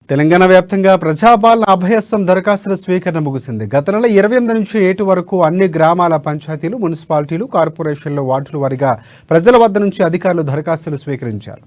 తెలంగాణ వ్యాప్తంగా ప్రజాపాలన అభయస్థం దరఖాస్తుల స్వీకరణ ముగిసింది. గత నెల 28 నుంచి 7 వరకు అన్ని గ్రామాల పంచాయతీలు, మున్సిపాలిటీలు, కార్పొరేషన్ల వార్డుల వారీగా ప్రజల వద్ద నుంచి అధికారులు దరఖాస్తులు స్వీకరించారు.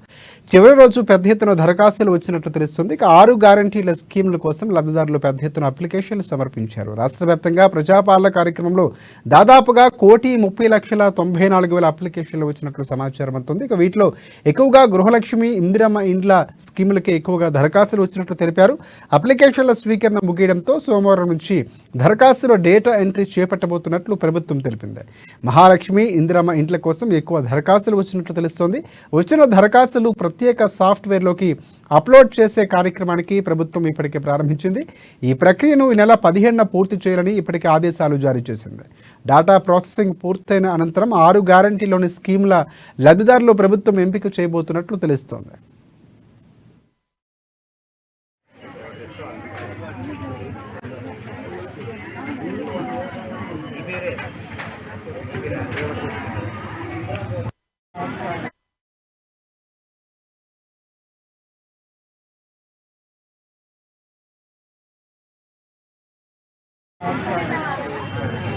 చివరి రోజు పెద్ద ఎత్తున దరఖాస్తులు వచ్చినట్లు తెలుస్తుంది. ఇక 6 గ్యారంటీల స్కీముల కోసం లబ్ధిదారులు పెద్ద ఎత్తున అప్లికేషన్లు సమర్పించారు. రాష్ట్ర వ్యాప్తంగా ప్రజాపాలన కార్యక్రమంలో దాదాపుగా 1,30,94,000 అప్లికేషన్లు వచ్చినట్లు సమాచారం అందుతుంది. ఇక వీటిలో ఎక్కువగా గృహలక్ష్మి, ఇందిరమ్మ ఇండ్ల స్కీములకే ఎక్కువగా దరఖాస్తులు వచ్చినట్లు తెలిపారు. అప్లికేషన్ల స్వీకరణ ముగియడంతో సోమవారం నుంచి దరఖాస్తుల డేటా ఎంట్రీ చేపట్టబోతున్నట్లు ప్రభుత్వం తెలిపింది. మహాలక్ష్మి, ఇందిరమ్మ ఇంట్ల కోసం ఎక్కువ దరఖాస్తులు వచ్చినట్లు తెలుస్తోంది. వచ్చిన దరఖాస్తులు ప్రత్యేక సాఫ్ట్వేర్లోకి అప్లోడ్ చేసే కార్యక్రమానికి ప్రభుత్వం ఇప్పటికే ప్రారంభించింది. ఈ ప్రక్రియను ఈ నెల 15న పూర్తి చేయాలని ఇప్పటికే ఆదేశాలు జారీ చేసింది. డాటా ప్రాసెసింగ్ పూర్తయిన అనంతరం 6 గ్యారంటీలోని స్కీముల లబ్ధిదారులు ప్రభుత్వం ఎంపిక చేయబోతున్నట్లు తెలుస్తోంది.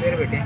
పేరు పెట్టి